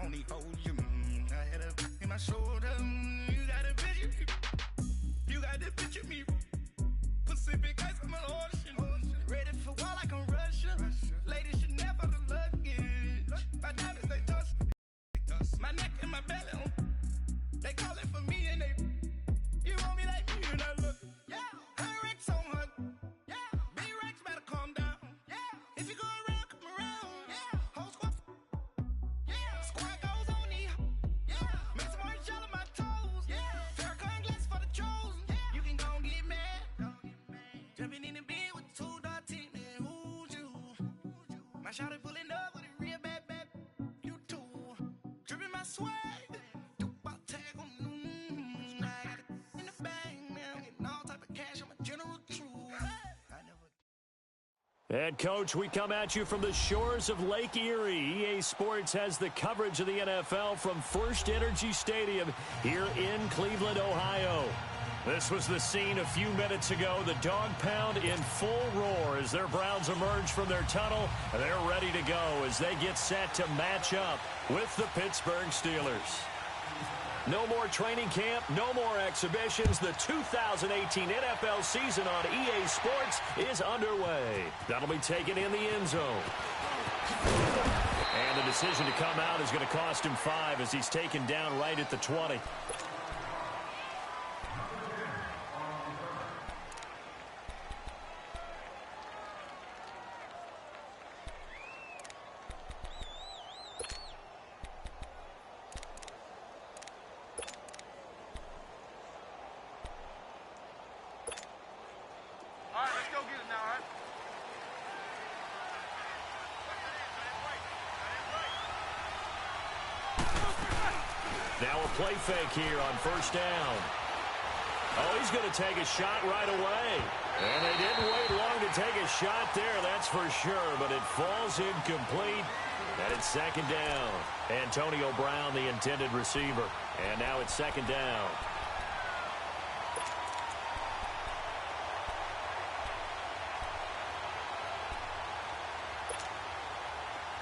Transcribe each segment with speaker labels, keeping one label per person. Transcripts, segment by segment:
Speaker 1: only hold you. I had a in my shoulder. You got a picture me. You got to picture me. Pacific ice, I'm an ocean. Ready for war like I'm Russian. Ladies should never the luggage. My diamonds, they toss. My neck and my belly. They call it for me and they. You want me like me and I look. Yeah. Her Rex on her. Yeah. B-Rex better calm down. Yeah. If you go around, come around. Yeah. Whole squad. Yeah. Squad goes on me. Yeah. Make some orange gel on my toes. Yeah. Farrakhan glass for the chosen. Yeah. You can go and get mad. Jumping in the bed with 2 dark teeth, man. Who's you? My shawty pulling up with a real bad. You too. Dripping my swag.
Speaker 2: And, Coach, we come at you from the shores of Lake Erie. EA Sports has the coverage of the NFL from First Energy Stadium here in Cleveland, Ohio. This was the scene a few minutes ago. The dog pound in full roar as their Browns emerge from their tunnel. They're ready to go as they get set to match up with the Pittsburgh Steelers. No more training camp, no more exhibitions. The 2018 NFL season on EA Sports is underway. That'll be taken in the end zone. And the decision to come out is going to cost him 5 as he's taken down right at the 20. Now a play fake here on first down. Oh, he's going to take a shot right away. And they didn't wait long to take a shot there, that's for sure. But it falls incomplete. And it's second down. Antonio Brown, the intended receiver. And now it's second down.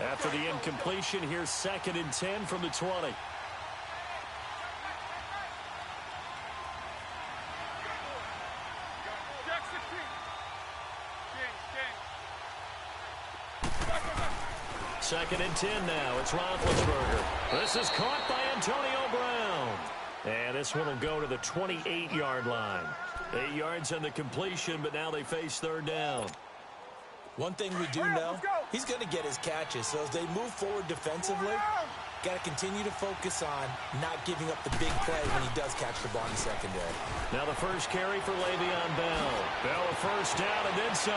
Speaker 2: After the incompletion, here's 2nd and 10 from the 20. Second and 10 now. It's Roethlisberger. This is caught by Antonio Brown. And this one will go to the 28-yard line. 8 yards on the completion, but now they face third down.
Speaker 3: One thing we do know, he's going to get his catches. So as they move forward defensively, got to continue to focus on not giving up the big play when he does catch the ball in the secondary.
Speaker 2: Now the first carry for Le'Veon Bell. Bell a first down and then some.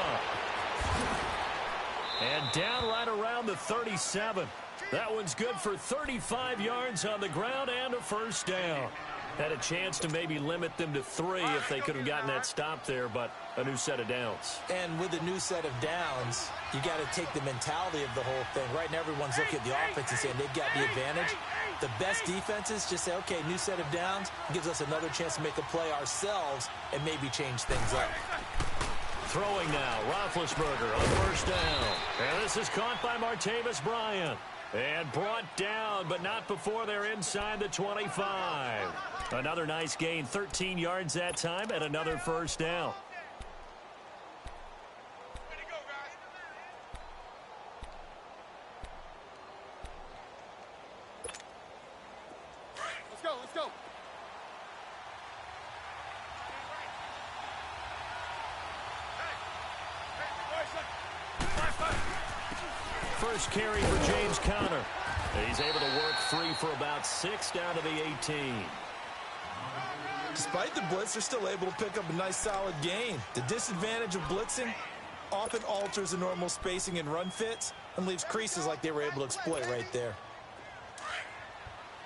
Speaker 2: And down right around the 37. That one's good for 35 yards on the ground and a first down. Had a chance to maybe limit them to 3 if they could have gotten that stop there, but a new set of downs.
Speaker 3: And with a new set of downs, you got to take the mentality of the whole thing. Right now, everyone's looking at the offense and saying they've got the advantage. The best defenses just say, okay, new set of downs gives us another chance to make a play ourselves and maybe change things up.
Speaker 2: Throwing now, Roethlisberger on first down. And this is caught by Martavis Bryant. And brought down, but not before they're inside the 25. Another nice gain, 13 yards that time, and another first down.
Speaker 4: Let's go.
Speaker 2: First carry for James Conner. He's able to work free for about 6 down to the 18.
Speaker 3: Despite the blitz, they're still able to pick up a nice solid gain. The disadvantage of blitzing often alters the normal spacing and run fits and leaves creases like they were able to exploit right there.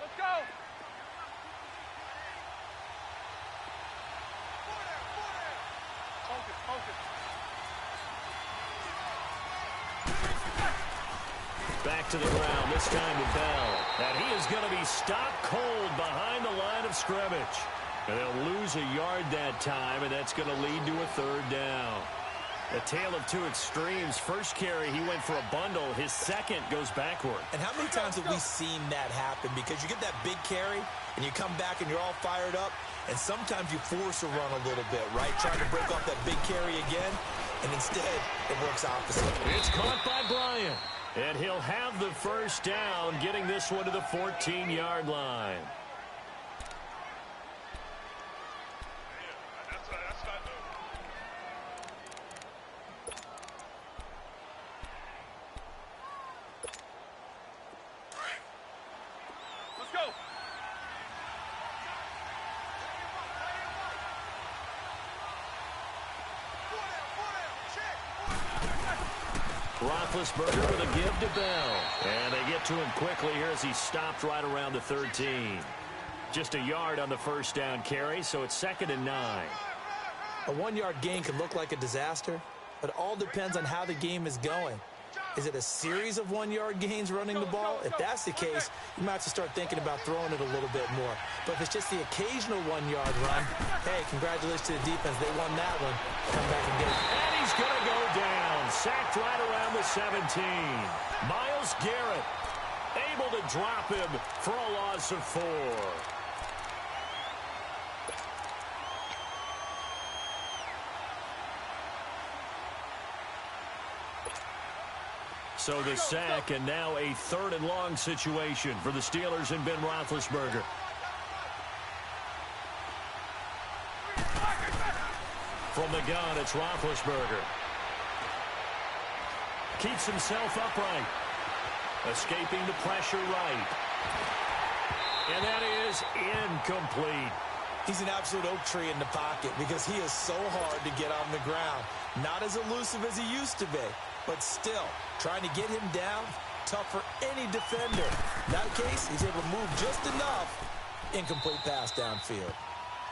Speaker 4: Let's go. Focus.
Speaker 2: Back to the ground, this time to Bell. And he is going to be stopped cold behind the line of scrimmage. And they'll lose a yard that time, and that's going to lead to a third down. A tale of two extremes. First carry, he went for a bundle. His second goes backward.
Speaker 3: And how many times have we seen that happen? Because you get that big carry, and you come back and you're all fired up, and sometimes you force a run a little bit, right? Trying to break off that big carry again, and instead it works opposite.
Speaker 2: It's caught by Bryant, and he'll have the first down, getting this one to the 14-yard line. Roethlisberger with a give to Bell. And they get to him quickly here as he stopped right around the 13. Just a yard on the first down carry, so it's 2nd and 9.
Speaker 3: A 1-yard gain can look like a disaster, but it all depends on how the game is going. Is it a series of 1-yard gains running the ball? If that's the case, you might have to start thinking about throwing it a little bit more. But if it's just the occasional 1-yard run, hey, congratulations to the defense. They won that one. Come back and get it.
Speaker 2: And he's going to go down. Sacked right around the 17. Myles Garrett able to drop him for a loss of 4. So the sack, and now a 3rd and long situation for the Steelers and Ben Roethlisberger. From the gun, it's Roethlisberger. Keeps himself upright. Escaping the pressure right. And that is incomplete.
Speaker 3: He's an absolute oak tree in the pocket because he is so hard to get on the ground. Not as elusive as he used to be, but still, trying to get him down, tough for any defender. In that case, he's able to move just enough. Incomplete pass downfield.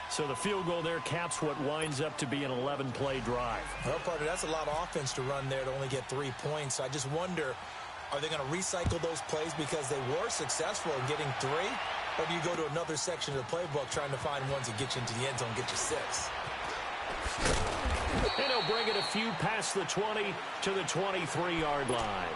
Speaker 2: So the field goal there caps what winds up to be an 11-play drive.
Speaker 3: Well, partner, that's a lot of offense to run there to only get 3 points. I just wonder, are they going to recycle those plays because they were successful in getting 3? Or do you go to another section of the playbook trying to find ones that get you into the end zone, get you 6?
Speaker 2: And he'll bring it a few past the 20 to the 23-yard line.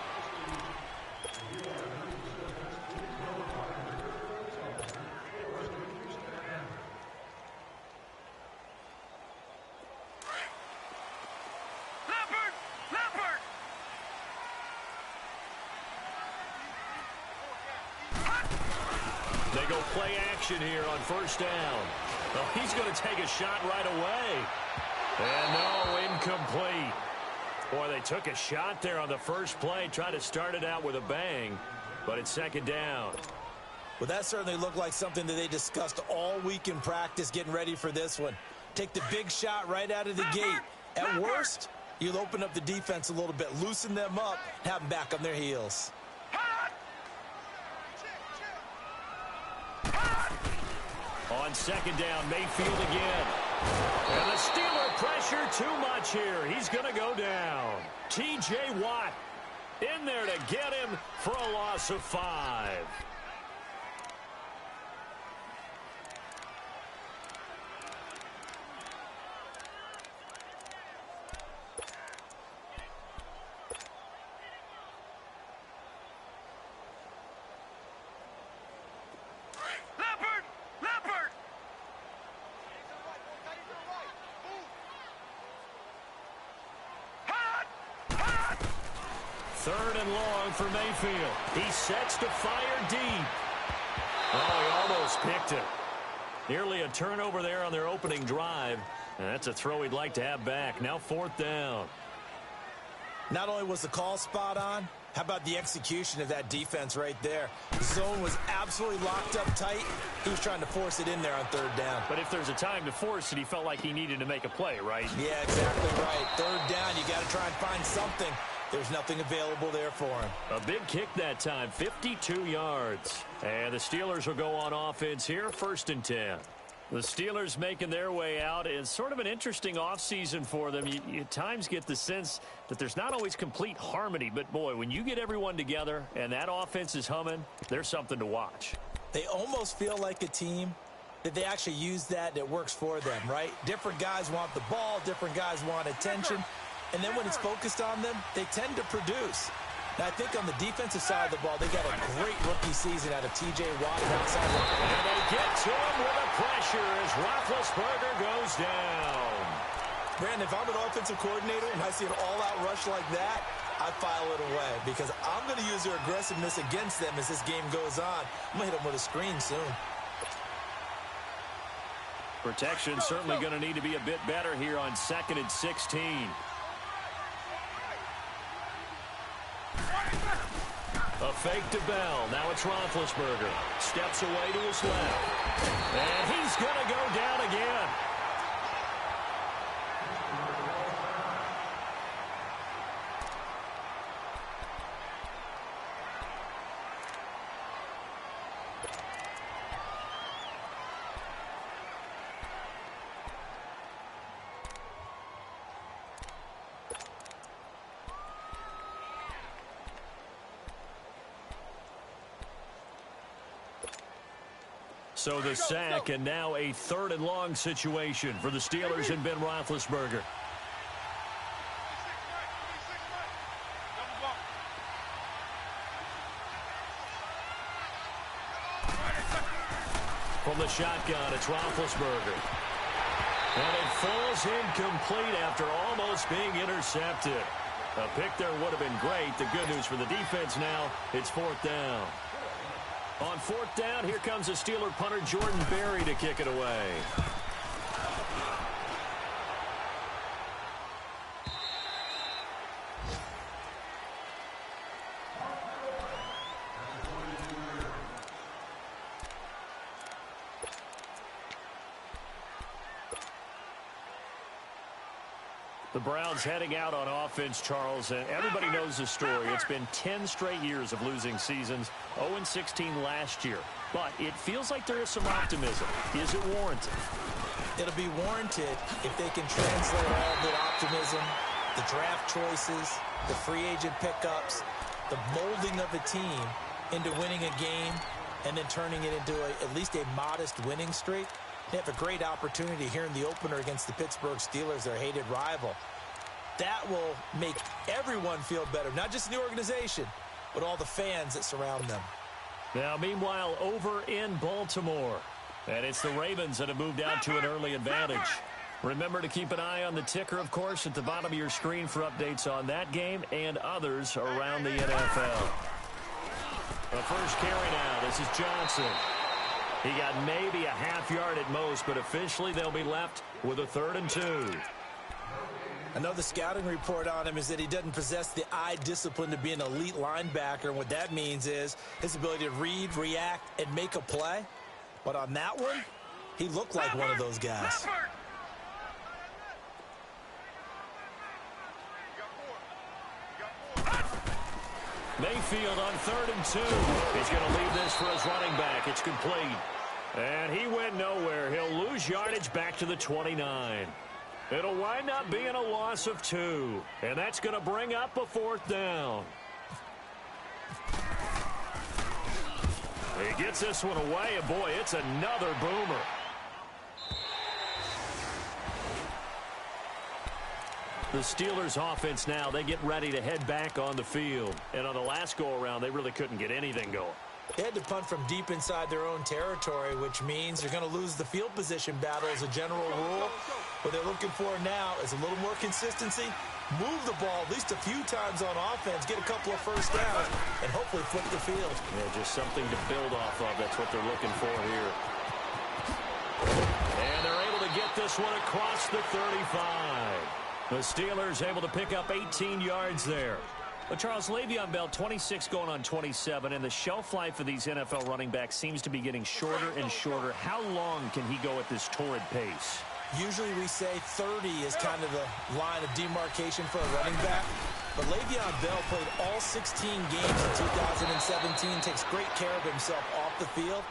Speaker 2: They go play action here on first down. Well, he's going to take a shot right away. And no, incomplete. Boy, they took a shot there on the first play, tried to start it out with a bang, but it's 2nd down.
Speaker 3: Well, that certainly looked like something that they discussed all week in practice getting ready for this one. Take the big shot right out of the gate. At worst, you'll open up the defense a little bit, loosen them up, have them back on their heels.
Speaker 2: On 2nd down, Mayfield again. And the Steeler pressure too much here. He's going to go down. T.J. Watt in there to get him for a loss of 5. Third and long for Mayfield. He sets to fire deep. Oh, he almost picked it. Nearly a turnover there on their opening drive. And that's a throw he'd like to have back. Now 4th down.
Speaker 3: Not only was the call spot on, how about the execution of that defense right there? The zone was absolutely locked up tight. He was trying to force it in there on 3rd down.
Speaker 2: But if there's a time to force it, he felt like he needed to make a play, right?
Speaker 3: Yeah, exactly right. 3rd down, you got to try and find something. There's nothing available there for him.
Speaker 2: A big kick that time, 52 yards. And the Steelers will go on offense here, 1st and 10. The Steelers making their way out. It's sort of an interesting offseason for them. You at times get the sense that there's not always complete harmony. But, boy, when you get everyone together and that offense is humming, there's something to watch.
Speaker 3: They almost feel like a team that they actually use that works for them, right? Different guys want the ball. Different guys want attention. And then when it's focused on them, they tend to produce. Now, I think on the defensive side of the ball, they got a great rookie season out of T.J. Watt and outside line.
Speaker 2: And they get to him with the pressure as Roethlisberger goes down.
Speaker 3: Brandon, if I'm an offensive coordinator and I see an all-out rush like that, I file it away because I'm going to use their aggressiveness against them as this game goes on. I'm going to hit them with a screen soon.
Speaker 2: Protection certainly going to need to be a bit better here on 2nd and 16. A fake to Bell. Now it's Roethlisberger. Steps away to his left. And he's going to go down again. So the sack, and now a 3rd and long situation for the Steelers and Ben Roethlisberger. From the shotgun, it's Roethlisberger. And it falls incomplete after almost being intercepted. A pick there would have been great. The good news for the defense now, it's 4th down. On 4th down, here comes the Steeler punter Jordan Berry to kick it away. The Browns heading out on offense, Charles, and everybody knows the story. It's been 10 straight years of losing seasons, 0-16 last year. But it feels like there is some optimism. Is it warranted?
Speaker 3: It'll be warranted if they can translate all the optimism, the draft choices, the free agent pickups, the molding of a team into winning a game and then turning it into at least a modest winning streak. They have a great opportunity here in the opener against the Pittsburgh Steelers, their hated rival. That will make everyone feel better, not just the organization, but all the fans that surround them.
Speaker 2: Now, meanwhile, over in Baltimore, and it's the Ravens that have moved out to an early advantage. Remember to keep an eye on the ticker, of course, at the bottom of your screen for updates on that game and others around the NFL. The first carry now. This is Johnson. He got maybe a half yard at most, but officially they'll be left with a 3rd and 2.
Speaker 3: I know the scouting report on him is that he doesn't possess the eye discipline to be an elite linebacker. And what that means is his ability to read, react, and make a play. But on that one, he looked like one of those guys.
Speaker 2: Mayfield on 3rd and 2. He's going to leave this for his running back. It's complete. And he went nowhere. He'll lose yardage back to the 29. It'll wind up being a loss of 2. And that's going to bring up a 4th down. He gets this one away, and boy, it's another boomer. The Steelers offense now, they get ready to head back on the field. And on the last go-around, they really couldn't get anything going.
Speaker 3: They had to punt from deep inside their own territory, which means they're going to lose the field position battle as a general rule. What they're looking for now is a little more consistency, move the ball at least a few times on offense, get a couple of first downs, and hopefully flip the field.
Speaker 2: Yeah, just something to build off of. That's what they're looking for here. And they're able to get this one across the 35. The Steelers able to pick up 18 yards there. But Charles, Le'Veon Bell, 26 going on 27, and the shelf life of these NFL running backs seems to be getting shorter and shorter. How long can he go at this torrid pace?
Speaker 3: Usually we say 30 is kind of the line of demarcation for a running back. But Le'Veon Bell played all 16 games in 2017, takes great care of himself off the field.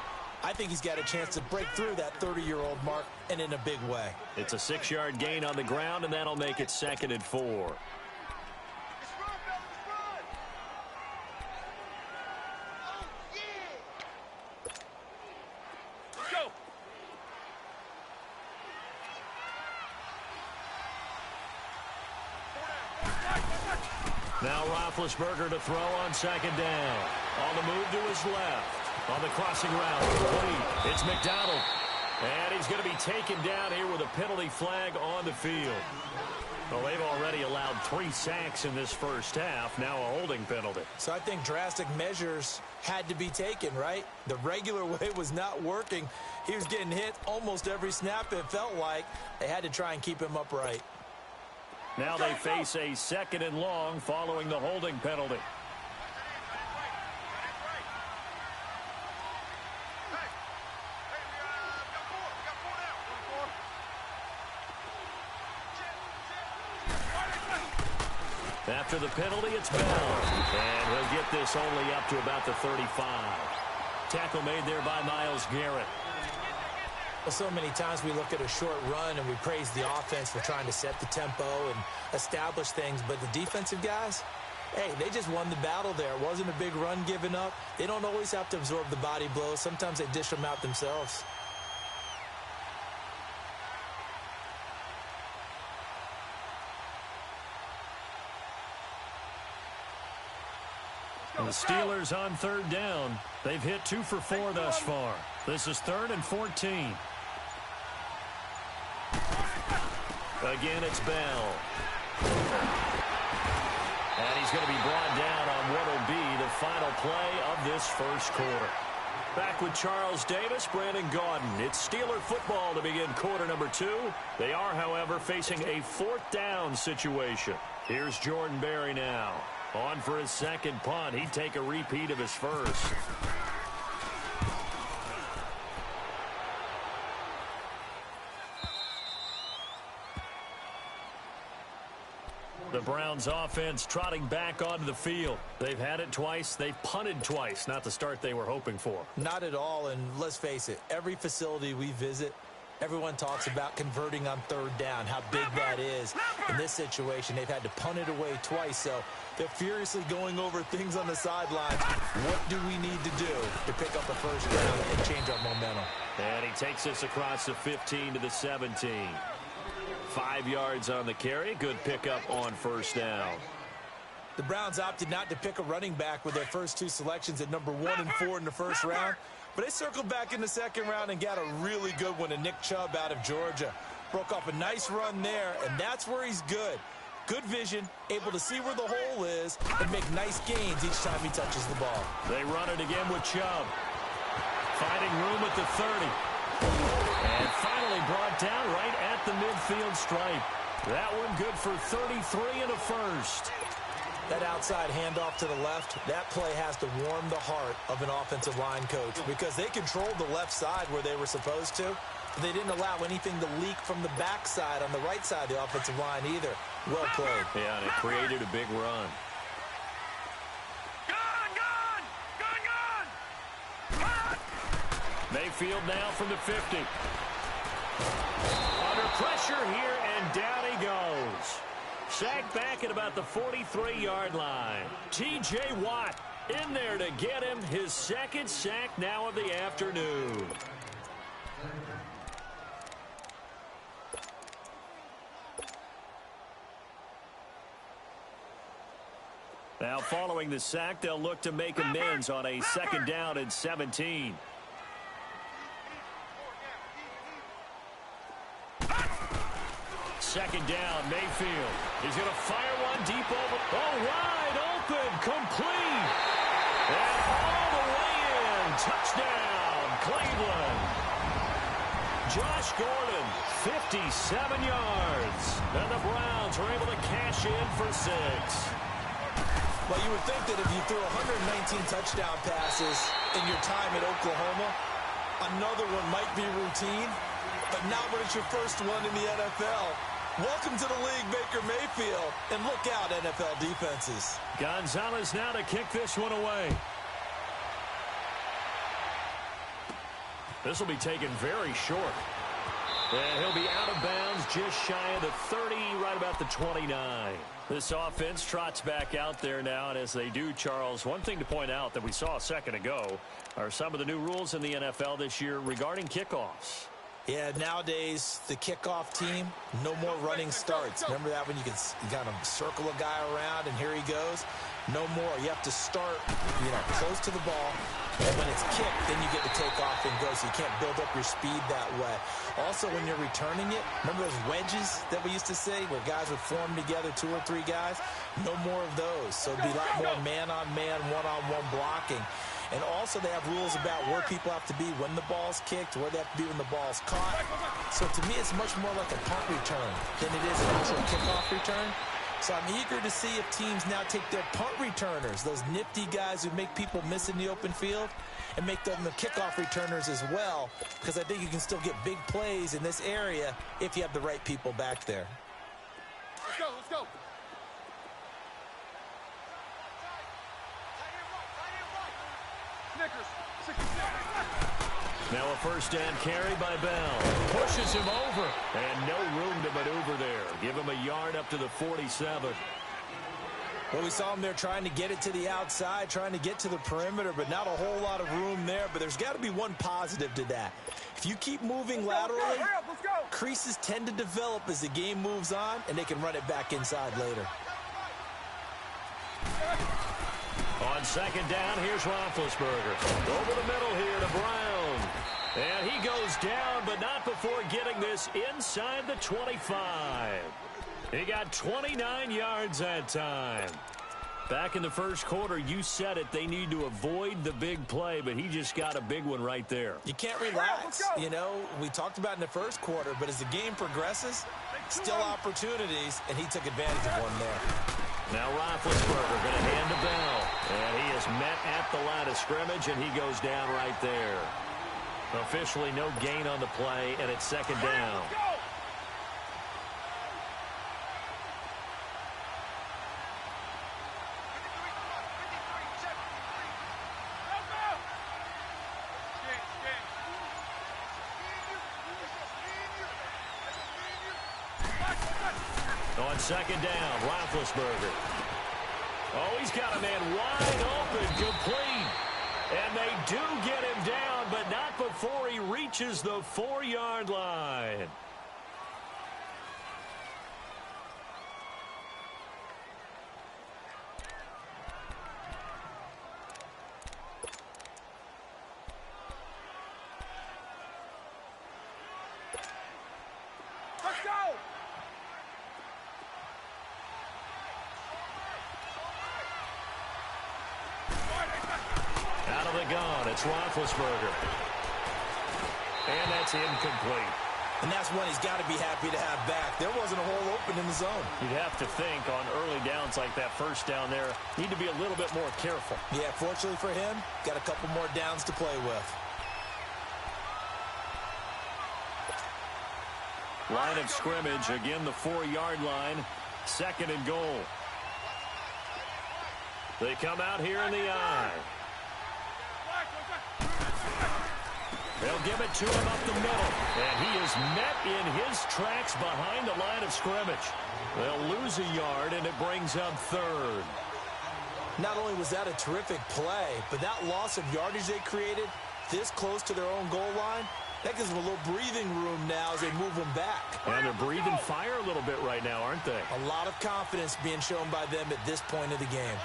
Speaker 3: I think he's got a chance to break through that 30-year-old mark, and in a big way.
Speaker 2: It's a 6-yard gain on the ground, and that'll make it 2nd and 4. Now Roethlisberger to throw on second down. On the move to his left. On the crossing route, complete. It's McDonald. And he's going to be taken down here with a penalty flag on the field. Well, they've already allowed 3 sacks in this first half. Now a holding penalty.
Speaker 3: So I think drastic measures had to be taken, right? The regular way was not working. He was getting hit almost every snap, it felt like. They had to try and keep him upright.
Speaker 2: Now they face a 2nd and long following the holding penalty. After the penalty, it's Bell. And he'll get this only up to about the 35. Tackle made there by Myles Garrett.
Speaker 3: Well, so many times we look at a short run and we praise the offense for trying to set the tempo and establish things. But the defensive guys, hey, they just won the battle there. It wasn't a big run given up. They don't always have to absorb the body blows. Sometimes they dish them out themselves.
Speaker 2: And the Steelers on 3rd down. They've hit 2 for 4 thus far. This is 3rd and 14. Again, it's Bell. And he's going to be brought down on what will be the final play of this first quarter. Back with Charles Davis, Brandon Gaudin. It's Steeler football to begin quarter number 2. They are, however, facing a 4th down situation. Here's Jordan Berry now. On for his second punt. He'd take a repeat of his first. The Browns offense trotting back onto the field. They've had it twice. They've punted twice. Not the start they were hoping for.
Speaker 3: Not at all, and let's face it, every facility we visit, everyone talks about converting on 3rd down, how big that is. In this situation, they've had to punt it away twice, so they're furiously going over things on the sidelines. What do we need to do to pick up a first down and change our momentum?
Speaker 2: And he takes this across the 15 to the 17. 5 yards on the carry. Good pickup on first down.
Speaker 3: The Browns opted not to pick a running back with their first 2 selections at number 1 and 4 in the first round. But they circled back in the second round and got a really good one to Nick Chubb out of Georgia. Broke off a nice run there, and that's where he's good. Good vision, able to see where the hole is, and make nice gains each time he touches the ball.
Speaker 2: They run it again with Chubb. Finding room at the 30. And finally brought down right at the midfield stripe. That one good for 33 and a first.
Speaker 3: That outside handoff to the left, that play has to warm the heart of an offensive line coach because they controlled the left side where they were supposed to. They didn't allow anything to leak from the backside on the right side of the offensive line either. Well played.
Speaker 2: Yeah, and it created a big run. Mayfield now from the 50. Under pressure here, and down he goes. Sacked back at about the 43-yard line. T.J. Watt in there to get him his 2nd sack now of the afternoon. Now following the sack, they'll look to make amends on a 2nd down and 17. Second down, Mayfield. He's going to fire one deep over. Oh, wide open, complete. And all the way in. Touchdown, Cleveland. Josh Gordon, 57 yards. And the Browns are able to cash in for 6.
Speaker 3: Well, you would think that if you threw 119 touchdown passes in your time at Oklahoma, another one might be routine, but not when it's your first one in the NFL. Welcome to the league, Baker Mayfield. And look out, NFL defenses.
Speaker 2: Gonzalez now to kick this one away. This will be taken very short. And he'll be out of bounds just shy of the 30, right about the 29. This offense trots back out there now, and as they do, Charles, one thing to point out that we saw a second ago are some of the new rules in the NFL this year regarding kickoffs.
Speaker 3: Yeah, nowadays, the kickoff team, no more running starts. Remember that when you can kind of circle a guy around and here he goes? No more. You have to start, close to the ball. And when it's kicked, then you get to take off and go, so you can't build up your speed that way. Also, when you're returning it, remember those wedges that we used to say where guys would form together, 2 or 3 guys? No more of those. So it'd be a lot more man-on-man, one-on-one blocking. And also they have rules about where people have to be when the ball's kicked, where they have to be when the ball's caught. So to me, it's much more like a punt return than it is an actual kickoff return. So I'm eager to see if teams now take their punt returners, those nifty guys who make people miss in the open field, and make them the kickoff returners as well, because I think you can still get big plays in this area if you have the right people back there.
Speaker 4: Let's go, let's go. Snickers, 66.
Speaker 2: Now a first down carry by Bell. Pushes him over. And no room to maneuver there. Give him a yard up to the 47.
Speaker 3: Well, we saw him there trying to get it to the outside, trying to get to the perimeter, but not a whole lot of room there. But there's got to be one positive to that. If you keep moving laterally,
Speaker 4: Let's go.
Speaker 3: creases tend to develop as the game moves on, and they can run it back inside later.
Speaker 2: On second down, here's Roethlisberger. Over the middle here to Brown. And he goes down, but not before getting this inside the 25. He got 29 yards that time. Back in the first quarter, you said it, they need to avoid the big play, but he just got a big one right there.
Speaker 3: You can't relax. We talked about in the first quarter, but as the game progresses, still opportunities, and he took advantage of one there.
Speaker 2: Now Roethlisberger going to hand to Bell. And he is met at the line of scrimmage, and he goes down right there. Officially no gain on the play, and it's second down. On second down, Roethlisberger. Oh, he's got a man wide open, complete. And they do get him down, but not before he reaches the 4-yard line.
Speaker 4: Let's go.
Speaker 2: Out of the gun, it's Roethlisberger. And that's incomplete.
Speaker 3: And that's one he's got to be happy to have back. There wasn't a hole open in the zone.
Speaker 2: You'd have to think on early downs like that first down there, need to be a little bit more careful.
Speaker 3: Yeah, fortunately for him, got a couple more downs to play with.
Speaker 2: Line of scrimmage, again the 4-yard line, second and goal. They come out here in the eye. They'll give it to him up the middle. And he is met in his tracks behind the line of scrimmage. They'll lose a yard, and it brings up third.
Speaker 3: Not only was that a terrific play, but that loss of yardage they created this close to their own goal line, that gives them a little breathing room now as they move them back.
Speaker 2: And they're breathing fire a little bit right now, aren't they?
Speaker 3: A lot of confidence being shown by them at this point of the game.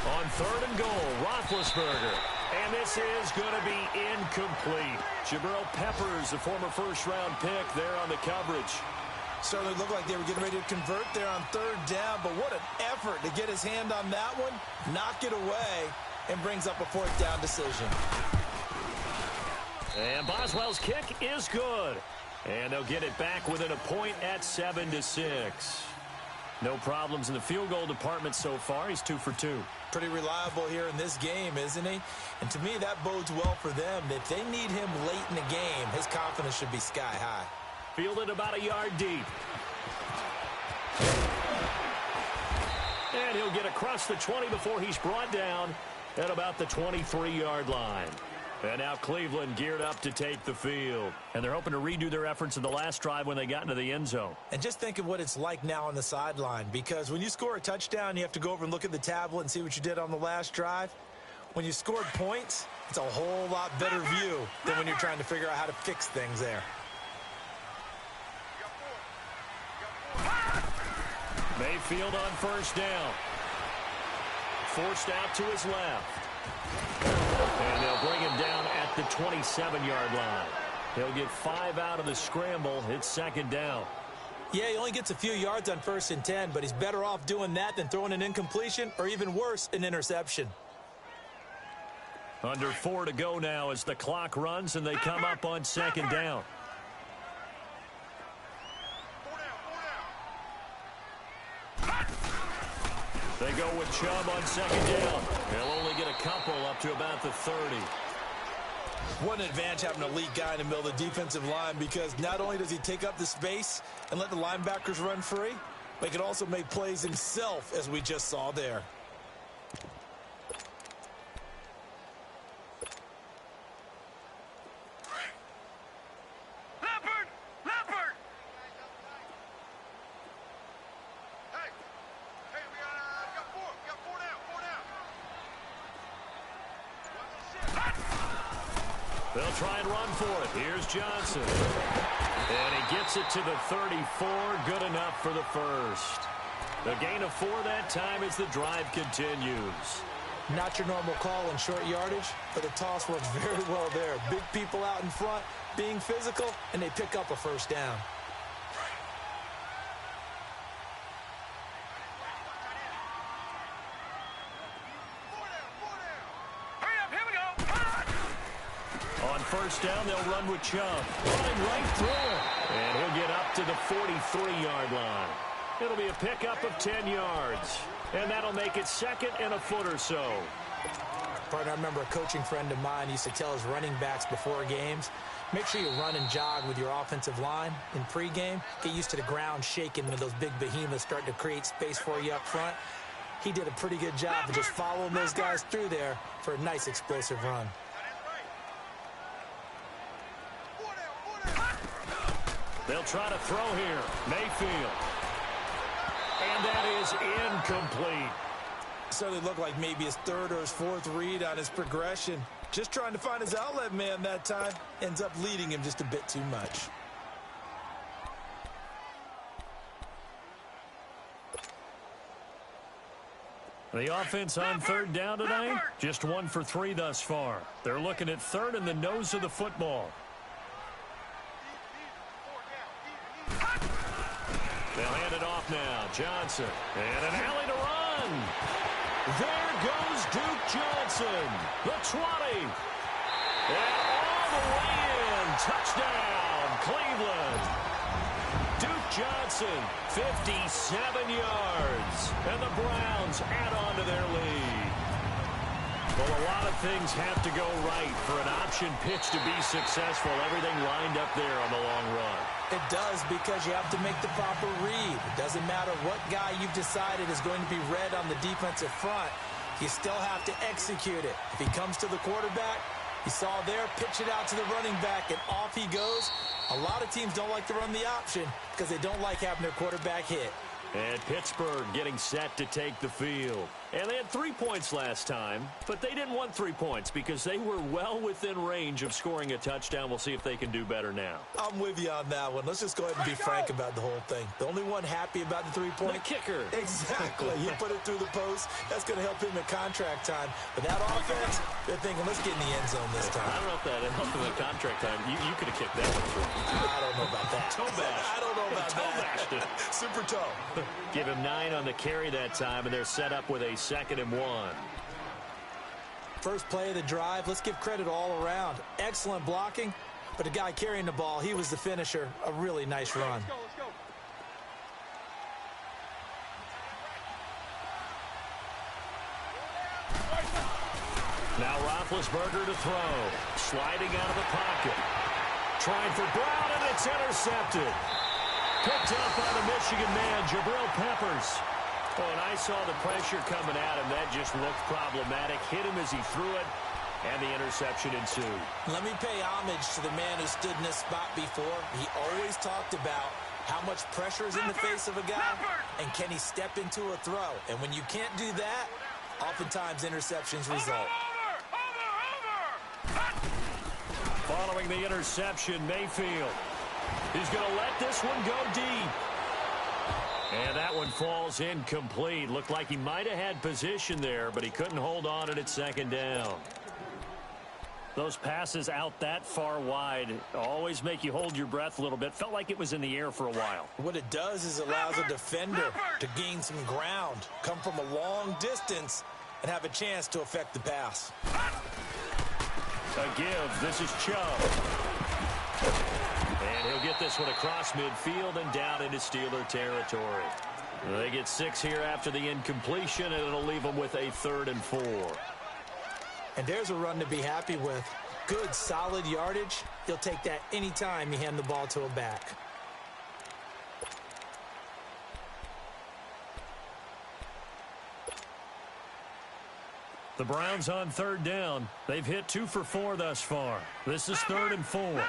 Speaker 2: On third and goal, Roethlisberger. And this is going to be incomplete. Jabril Peppers, the former first-round pick, there on the coverage.
Speaker 3: Certainly looked like they were getting ready to convert there on third down, but what an effort to get his hand on that one, knock it away, and brings up a fourth down decision.
Speaker 2: And Boswell's kick is good. And they'll get it back within a point at 7-6. No problems in the field goal department so far. He's 2 for 2.
Speaker 3: Pretty reliable here in this game, isn't he? And to me, that bodes well for them. If they need him late in the game, his confidence should be sky high.
Speaker 2: Fielded about a yard deep. And he'll get across the 20 before he's brought down at about the 23-yard line. And now Cleveland geared up to take the field. And they're hoping to redo their efforts in the last drive when they got into the end zone.
Speaker 3: And just think of what it's like now on the sideline, because when you score a touchdown, you have to go over and look at the tablet and see what you did on the last drive. When you scored points, it's a whole lot better view than when you're trying to figure out how to fix things there.
Speaker 2: Mayfield on first down. Forced out to his left. And they'll bring him down at the 27-yard line. He'll get 5 out of the scramble. It's second down.
Speaker 3: Yeah, he only gets a few yards on 1st and 10, but he's better off doing that than throwing an incompletion or even worse, an interception.
Speaker 2: Under 4 to go now as the clock runs and they come up on second down. They go with Chubb on second down. He'll only get a couple up to about the 30.
Speaker 3: What an advantage having an elite guy in the middle of the defensive line, because not only does he take up the space and let the linebackers run free, but he can also make plays himself, as we just saw there.
Speaker 2: They'll try and run for it. Here's Johnson. And he gets it to the 34. Good enough for the first. The gain of 4 that time as the drive continues.
Speaker 3: Not your normal call in short yardage, but the toss works very well there. Big people out in front, being physical, and they pick up a first down.
Speaker 2: First down, they'll run with Chubb. Running right through it. And he'll get up to the 43-yard line. It'll be a pickup of 10 yards. And that'll make it second and a foot or so.
Speaker 3: Partner, I remember a coaching friend of mine used to tell his running backs before games, make sure you run and jog with your offensive line in pregame. Get used to the ground shaking when those big behemoths start to create space for you up front. He did a pretty good job of just following those guys through there for a nice explosive run.
Speaker 2: They'll try to throw here. Mayfield. And that is incomplete.
Speaker 3: Certainly looked like maybe his 3rd or his 4th read on his progression. Just trying to find his outlet man that time. Ends up leading him just a bit too much.
Speaker 2: The offense on 3rd down tonight, just 1 for 3 thus far. They're looking at 3rd and the nose of the football. They'll hand it off now. Johnson. And an alley to run. There goes Duke Johnson. The 20. And all the way in. Touchdown, Cleveland. Duke Johnson, 57 yards. And the Browns add on to their lead. Well, a lot of things have to go right for an option pitch to be successful. Everything lined up there on the long run.
Speaker 3: It does, because you have to make the proper read. It doesn't matter what guy you've decided is going to be read on the defensive front. You still have to execute it. If he comes to the quarterback, you saw there, pitch it out to the running back, and off he goes. A lot of teams don't like to run the option because they don't like having their quarterback hit.
Speaker 2: And Pittsburgh getting set to take the field. And they had 3 points last time, but they didn't want 3 points because they were well within range of scoring a touchdown. We'll see if they can do better now.
Speaker 3: I'm with you on that one. Let's just go ahead and be frank about the whole thing. The only one happy about the 3-point.
Speaker 2: The kicker.
Speaker 3: Exactly. He put it through the post. That's going to help him at contract time. But that offense, they're thinking, let's get in the end zone this time.
Speaker 2: I don't know if that helped him at contract time. You could have kicked that one through.
Speaker 3: I don't know about that.
Speaker 2: Toe bash.
Speaker 3: I don't know about
Speaker 2: toe
Speaker 3: that.
Speaker 2: Bashed it.
Speaker 3: Super toe.
Speaker 2: Give him 9 on the carry that time, and they're set up with a 2nd and 1.
Speaker 3: First play of the drive, let's give credit all around. Excellent blocking, but the guy carrying the ball, he was the finisher. A really nice run.
Speaker 4: Let's go.
Speaker 2: Now Roethlisberger to throw. Sliding out of the pocket. Trying for Brown, and it's intercepted. Picked up by the Michigan man, Jabril Peppers. Oh, and I saw the pressure coming at him. That just looked problematic. Hit him as he threw it. and the interception ensued.
Speaker 3: Let me pay homage to the man who stood in this spot before. He always talked about how much pressure is in the face of a guy, and can he step into a throw? And when you can't do that, oftentimes interceptions result.
Speaker 2: Following the interception, Mayfield. He's going to let this one go deep. And that one falls incomplete. Looked like he might have had position there, but he couldn't hold on at second down. Those passes out that far wide always make you hold your breath a little bit. Felt like it was in the air for a while.
Speaker 3: What it does is allows a defender to gain some ground, come from a long distance, and have a chance to affect the pass.
Speaker 2: A give. This is Chubb. And he'll get this one across midfield and down into Steeler territory. They get 6 here after the incompletion, and it'll leave them with a 3rd and 4.
Speaker 3: And there's a run to be happy with. Good, solid yardage. He'll take that anytime you hand the ball to a back.
Speaker 2: The Browns on 3rd down. They've hit 2 for 4 thus far. This is 3rd and 4.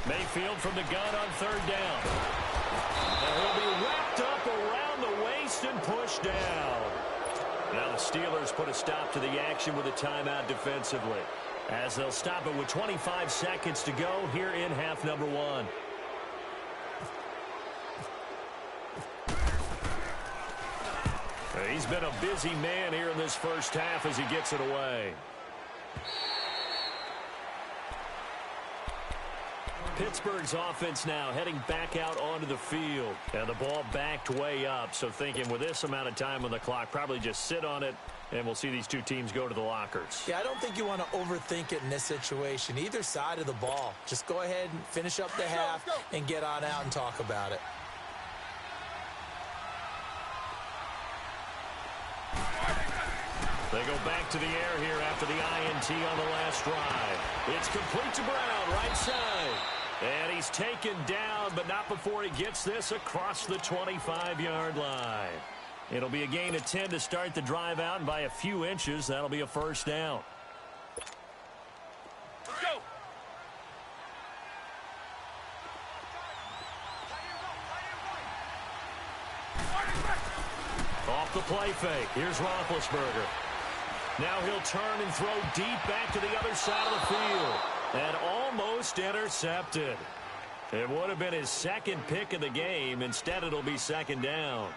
Speaker 2: Mayfield from the gun on 3rd down. And he'll be wrapped up around the waist and pushed down. Now the Steelers put a stop to the action with a timeout defensively, as they'll stop it with 25 seconds to go here in half number 1. He's been a busy man here in this first half as he gets it away. Pittsburgh's offense now heading back out onto the field. And the ball backed way up. So thinking with this amount of time on the clock, probably just sit on it, and we'll see these two teams go to the lockers.
Speaker 3: Yeah, I don't think you want to overthink it in this situation. Either side of the ball. Just go ahead and finish up the half and get on out and talk about it.
Speaker 2: They go back to the air here after the INT on the last drive. It's complete to Brown, right side. And he's taken down, but not before he gets this across the 25-yard line. It'll be a gain of 10 to start the drive out, and by a few inches, that'll be a first down.
Speaker 4: Let's go.
Speaker 2: Off the play fake. Here's Roethlisberger. Now he'll turn and throw deep back to the other side of the field. And almost intercepted. It would have been his second pick of the game. Instead, it'll be second down.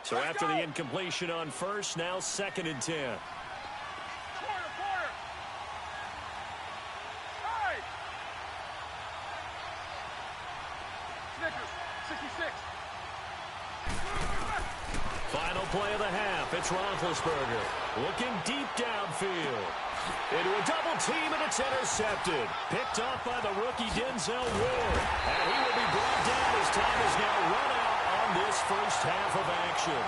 Speaker 2: So after the incompletion on first, now 2nd and 10. Final play of the half. It's Roethlisberger looking deep downfield. Into a double team, and it's intercepted. Picked off by the rookie Denzel Ward. And he will be brought down as time is now run out on this first half of action.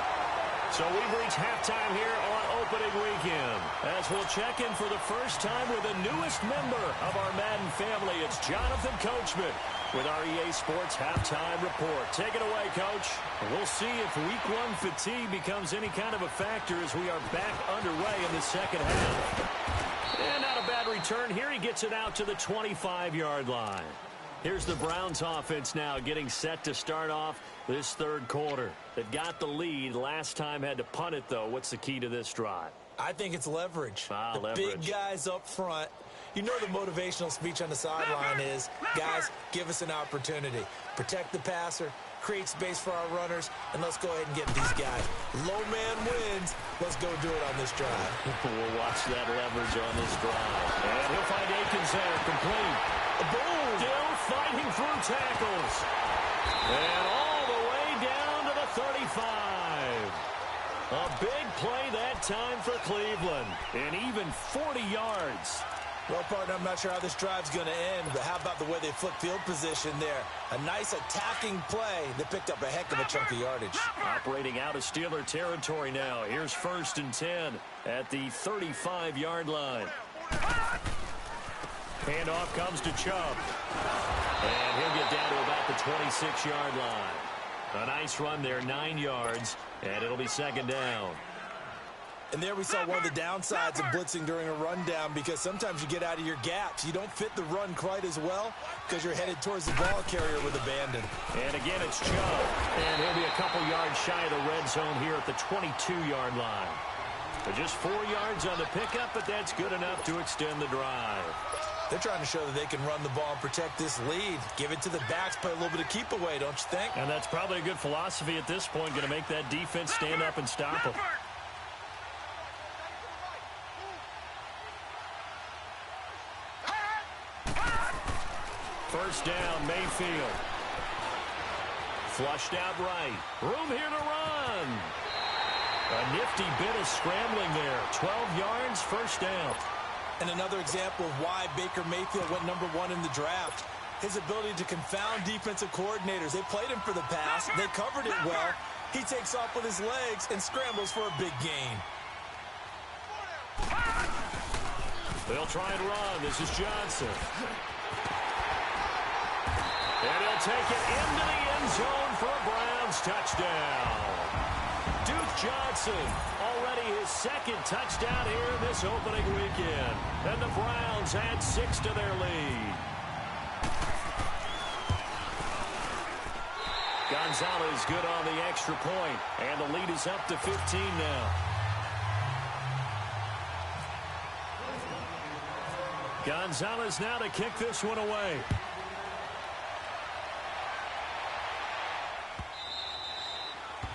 Speaker 2: So we've reached halftime here on opening weekend, as we'll check in for the first time with the newest member of our Madden family. It's Jonathan Coachman with our EA Sports Halftime Report. Take it away, Coach. We'll see if Week 1 fatigue becomes any kind of a factor as we are back underway in the second half. And not a bad return here. He gets it out to the 25-yard line. Here's the Browns offense now getting set to start off this third quarter. They've got the lead. Last time had to punt it, though. What's the key to this drive?
Speaker 3: I think it's leverage.
Speaker 2: Leverage.
Speaker 3: Big guys up front. You know the motivational speech on the sideline is, guys, give us an opportunity. Protect the passer, create space for our runners, and let's go ahead and get these guys. Low man wins. Let's go do it on this drive.
Speaker 2: We'll watch that leverage on this drive. And he'll find Akins there, complete. Boom! Still fighting through tackles. And all the way down to the 35. A big play that time for Cleveland. And even 40 yards.
Speaker 3: Well, partner, I'm not sure how this drive's going to end, but how about the way they flip field position there? A nice attacking play that picked up a heck of a chunk of yardage.
Speaker 2: Operating out of Steeler territory now. Here's 1st and 10 at the 35-yard line. Handoff comes to Chubb. And he'll get down to about the 26-yard line. A nice run there, 9 yards, and it'll be 2nd down.
Speaker 3: And there we saw one of the downsides of blitzing during a rundown, because sometimes you get out of your gaps. You don't fit the run quite as well because you're headed towards the ball carrier with abandon.
Speaker 2: And again, it's Chubb. And he'll be a couple yards shy of the red zone here at the 22-yard line. But just 4 yards on the pickup, but that's good enough to extend the drive.
Speaker 3: They're trying to show that they can run the ball and protect this lead. Give it to the backs, play a little bit of keep away, don't you think?
Speaker 2: And that's probably a good philosophy at this point, going to make that defense stand up and stop them. First down, Mayfield. Flushed out right. Room here to run. A nifty bit of scrambling there. 12 yards, first down.
Speaker 3: And another example of why Baker Mayfield went #1 in the draft. His ability to confound defensive coordinators. They played him for the pass. They covered it well. He takes off with his legs and scrambles for a big gain.
Speaker 2: They'll try and run. This is Johnson. And he'll take it into the end zone for a Browns touchdown. Duke Johnson, already his 2nd touchdown here this opening weekend. And the Browns add 6 to their lead. Gonzalez good on the extra point, and the lead is up to 15 now. Gonzalez now to kick this one away.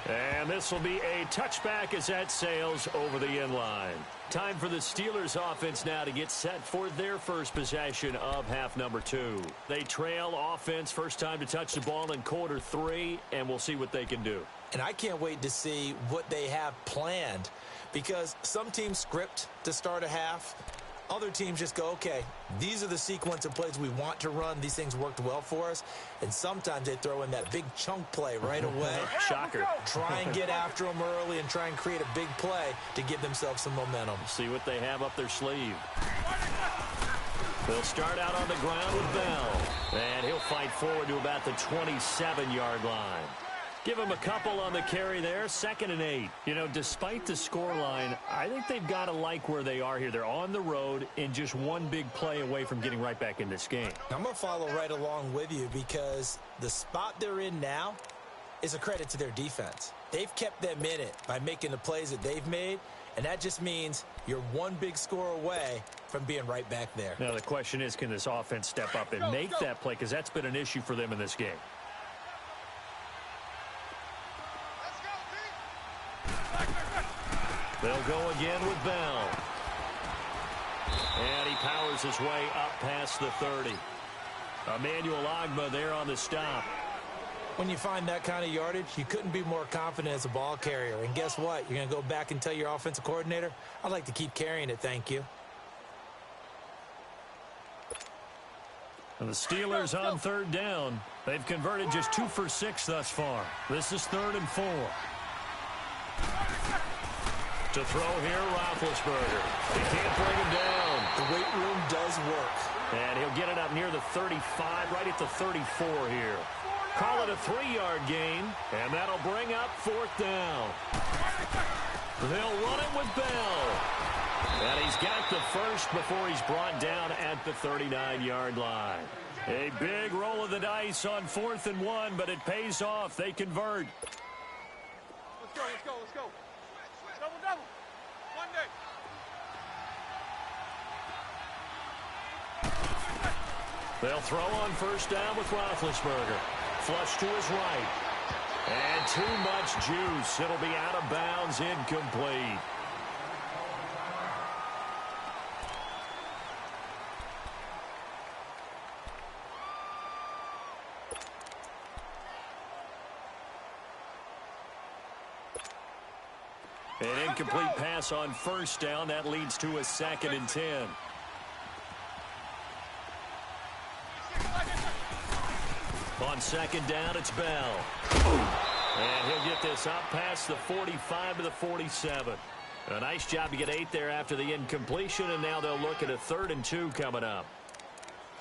Speaker 2: And this will be a touchback as that sails over the end line. Time for the Steelers offense now to get set for their first possession of half number 2. They trail offense, first time to touch the ball in quarter 3, and we'll see what they can do.
Speaker 3: And I can't wait to see what they have planned, because some teams script to start a half. Other teams just go, okay, these are the sequence of plays we want to run. These things worked well for us. And sometimes they throw in that big chunk play right away.
Speaker 2: Shocker.
Speaker 3: Try and get after them early and try and create a big play to give themselves some momentum.
Speaker 2: See what they have up their sleeve. They'll start out on the ground with Bell. And he'll fight forward to about the 27-yard line. Give him a couple on the carry there, 2nd and 8. You know, despite the scoreline, I think they've got to like where they are here. They're on the road and just one big play away from getting right back in this game.
Speaker 3: I'm going to follow right along with you, because the spot they're in now is a credit to their defense. They've kept them in it by making the plays that they've made, and that just means you're one big score away from being right back there.
Speaker 2: Now the question is, can this offense step up and make that play, because that's been an issue for them in this game. They'll go again with Bell. And he powers his way up past the 30. Emmanuel Ogbah there on the stop.
Speaker 3: When you find that kind of yardage, you couldn't be more confident as a ball carrier. And guess what? You're going to go back and tell your offensive coordinator, I'd like to keep carrying it, thank you.
Speaker 2: And the Steelers on 3rd down. They've converted just 2 for 6 thus far. This is 3rd and 4. To throw here, Roethlisberger. He can't bring him down.
Speaker 3: The weight room does work.
Speaker 2: And he'll get it up near the 35, right at the 34 here. Call it a 3-yard gain, and that'll bring up 4th down. They'll run it with Bell. And he's got the first before he's brought down at the 39-yard line. A big roll of the dice on 4th and 1, but it pays off. They convert.
Speaker 4: Let's go, let's go, let's go. Double, double. One day.
Speaker 2: They'll throw on first down with Roethlisberger. Flush to his right. And too much juice. It'll be out of bounds, incomplete. An incomplete pass on first down. That leads to a 2nd and 10. On second down, it's Bell. And he'll get this up past the 45 to the 47. A nice job to get 8 there after the incompletion, and now they'll look at a 3rd and 2 coming up.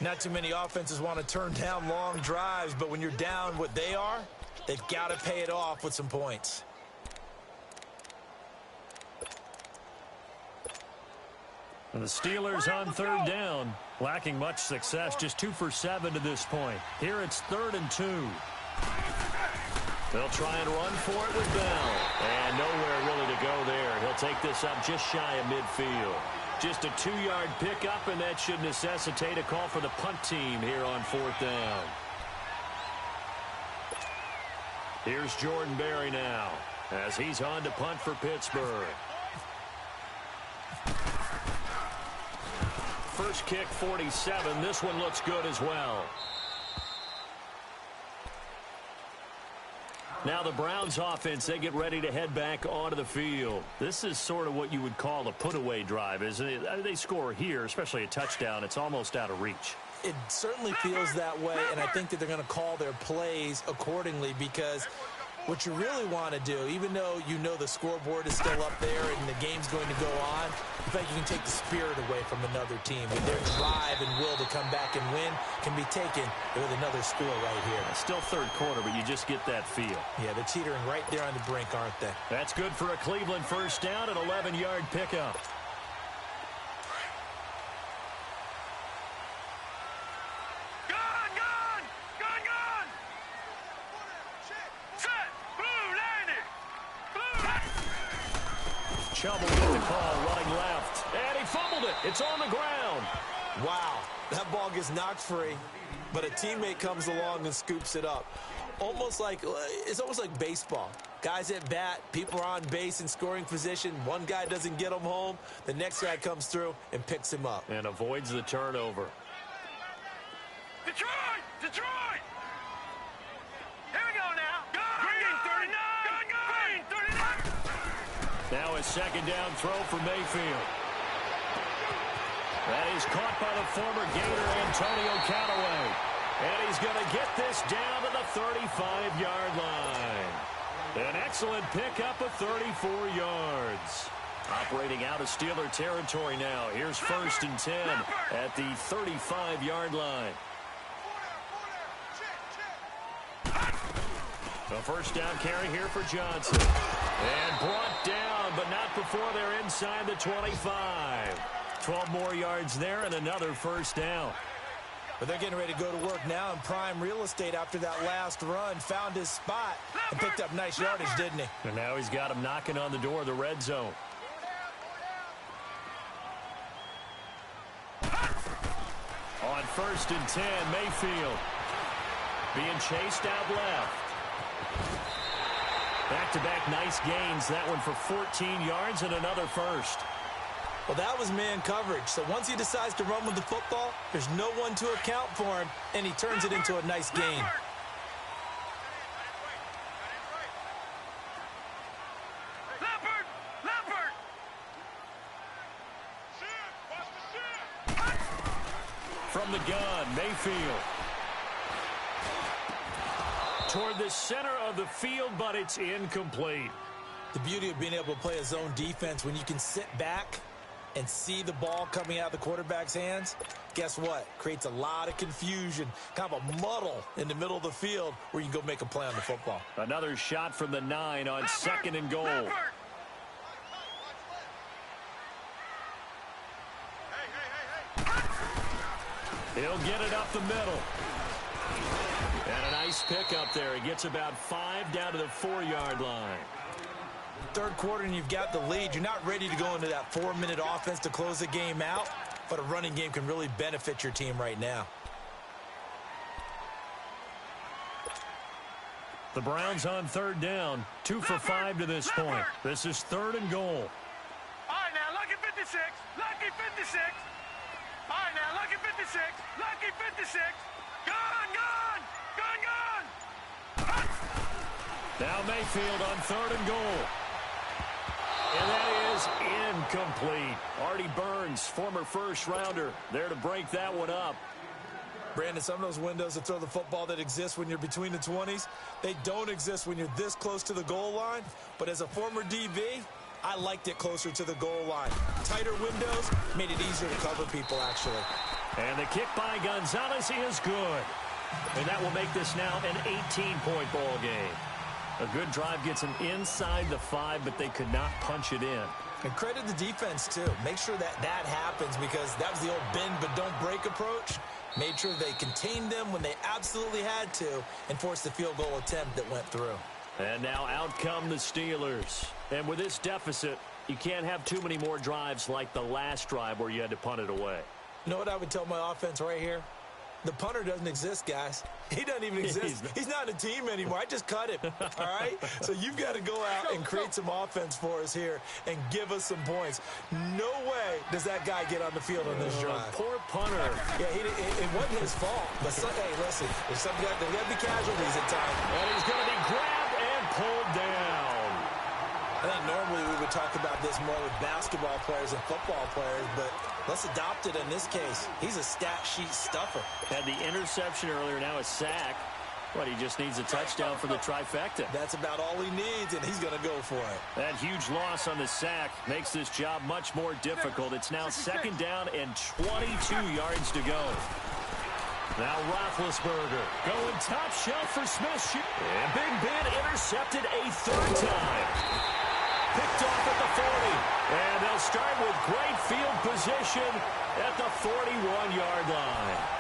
Speaker 3: Not too many offenses want to turn down long drives, but when you're down what they are, they've got to pay it off with some points.
Speaker 2: And the Steelers on 3rd down, lacking much success, just 2 for 7 to this point. Here it's 3rd and 2. They'll try and run for it with Bell. And nowhere really to go there. He'll take this up just shy of midfield. Just a 2-yard pickup, and that should necessitate a call for the punt team here on 4th down. Here's Jordan Berry now as he's on to punt for Pittsburgh. First kick, 47. This one looks good as well. Now the Browns offense, they get ready to head back onto the field. This is sort of what you would call a put-away drive, isn't it? They score here, especially a touchdown. It's almost out of reach.
Speaker 3: It certainly feels that way, and I think that they're going to call their plays accordingly, because what you really want to do, even though you know the scoreboard is still up there and the game's going to go on, I think you can take the spirit away from another team. And their drive and will to come back and win can be taken with another score right here.
Speaker 2: It's still 3rd quarter, but you just get that feel.
Speaker 3: Yeah, they're teetering right there on the brink, aren't they?
Speaker 2: That's good for a Cleveland first down, an 11-yard pickup. Chubb will get the call, running left. And he fumbled it. It's on the ground.
Speaker 3: Wow, that ball gets knocked free, but a teammate comes along and scoops it up. It's almost like baseball. Guys at bat, people are on base in scoring position. One guy doesn't get him home. The next guy comes through and picks him up.
Speaker 2: And avoids the turnover.
Speaker 4: Detroit! Detroit! Here we go now. Green 39! Green 39!
Speaker 2: Now a second down throw for Mayfield. That is caught by the former Gator Antonio Callaway. And he's going to get this down to the 35-yard line. An excellent pickup of 34 yards. Operating out of Steeler territory now. Here's 1st and 10 at the 35-yard line. A first down carry here for Johnson. And brought down, but not before they're inside the 25. 12 more yards there and another first down.
Speaker 3: But they're getting ready to go to work now in prime real estate after that last run. Found his spot and picked up nice yardage, didn't he?
Speaker 2: And now he's got him knocking on the door of the red zone. On 1st and 10, Mayfield being chased out left. Back-to-back nice gains. That one for 14 yards and another first.
Speaker 3: Well, that was man coverage. So once he decides to run with the football, there's no one to account for him, and he turns it into a nice gain.
Speaker 2: From the gun, Mayfield. Toward the center of the field, but it's incomplete.
Speaker 3: The beauty of being able to play a zone defense when you can sit back and see the ball coming out of the quarterback's hands, guess what? Creates a lot of confusion, kind of a muddle in the middle of the field where you can go make a play on the football.
Speaker 2: Another shot from the 9 on 2nd and goal. He'll get it up the middle. And a nice pickup there. He gets about 5 down to the 4-yard line.
Speaker 3: 3rd quarter and you've got the lead. You're not ready to go into that 4-minute offense to close the game out, but a running game can really benefit your team right now.
Speaker 2: The Browns on 3rd down, 2 for 5 to this point. This is 3rd and goal.
Speaker 4: All right, now, lucky 56. Lucky 56. All right, now, lucky 56. Lucky 56. Gun, gun. Gun, gun.
Speaker 2: Now Mayfield on 3rd and goal. And that is incomplete. Artie Burns, former first-rounder, there to break that one up.
Speaker 3: Brandon, some of those windows to throw the football that exist when you're between the 20s, they don't exist when you're this close to the goal line. But as a former DB, I liked it closer to the goal line. Tighter windows made it easier to cover people, actually.
Speaker 2: And the kick by Gonzalez is good. And that will make this now an 18-point ball game. A good drive gets them inside the 5, but they could not punch it in.
Speaker 3: And credit the defense, too. Make sure that happens, because that was the old bend but don't break approach. Made sure they contained them when they absolutely had to and forced the field goal attempt that went through.
Speaker 2: And now out come the Steelers. And with this deficit, you can't have too many more drives like the last drive where you had to punt it away.
Speaker 3: You know what I would tell my offense right here? The punter doesn't exist, guys. He doesn't even exist. He's not a team anymore. I just cut him, all right? So you've got to go out and create some offense for us here and give us some points. No way does that guy get on the field on this drive.
Speaker 2: Poor punter.
Speaker 3: Yeah, it wasn't his fault. But, hey, listen, there's got to be casualties at times.
Speaker 2: And he's going to be grabbed and pulled down.
Speaker 3: I think normally we would talk about this more with basketball players and football players, but let's adopt it in this case. He's a stat sheet stuffer.
Speaker 2: Had the interception earlier, now a sack. But he just needs a touchdown for the trifecta.
Speaker 3: That's about all he needs, and he's going to go for it.
Speaker 2: That huge loss on the sack makes this job much more difficult. It's now 2nd down and 22 yards to go. Now Roethlisberger going top shelf for Smith. And Big Ben intercepted a 3rd time. Picked off at the 40. And they'll start with great field position at the 41-yard line.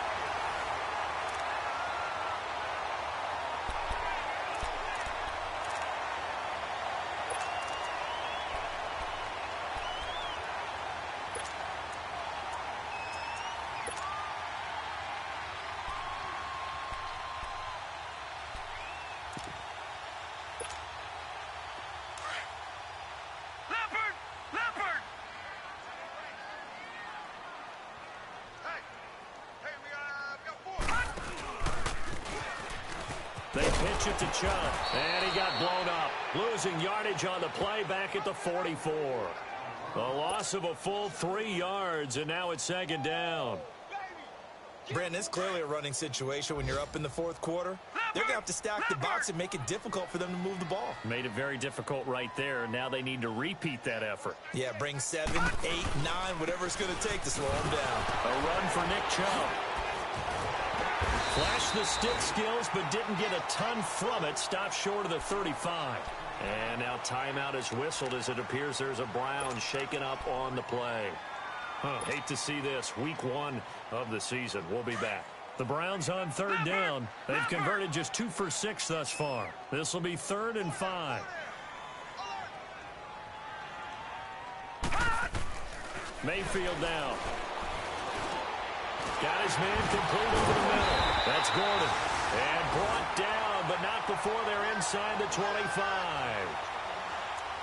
Speaker 2: They pitch it to Chubb, and he got blown up. Losing yardage on the play back at the 44. A loss of a full 3 yards, and now it's 2nd down.
Speaker 3: Brandon, it's clearly a running situation when you're up in the 4th quarter. They're going to have to stack the box and make it difficult for them to move the ball.
Speaker 2: Made it very difficult right there. Now they need to repeat that effort.
Speaker 3: Yeah, bring 7, 8, 9, whatever it's going to take to slow them down.
Speaker 2: A run for Nick Chubb. Flashed the stick skills, but didn't get a ton from it. Stopped short of the 35. And now timeout is whistled as it appears there's a Brown shaken up on the play. Hate to see this. Week 1 of the season. We'll be back. The Browns on 3rd down. They've converted just 2 for 6 thus far. This will be 3rd and 5. Mayfield now. Got his man complete over the middle. That's Gordon. And brought down, but not before they're inside the 25.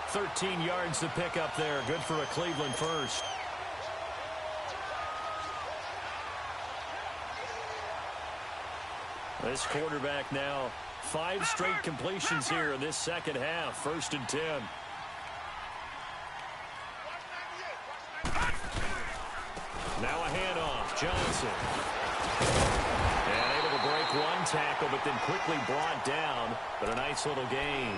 Speaker 2: 13 yards to pick up there. Good for a Cleveland first. This quarterback now, 5 straight completions here in this 2nd half. 1st and 10. Now a handoff. Johnson. And able to break 1 tackle, but then quickly brought down. But a nice little gain.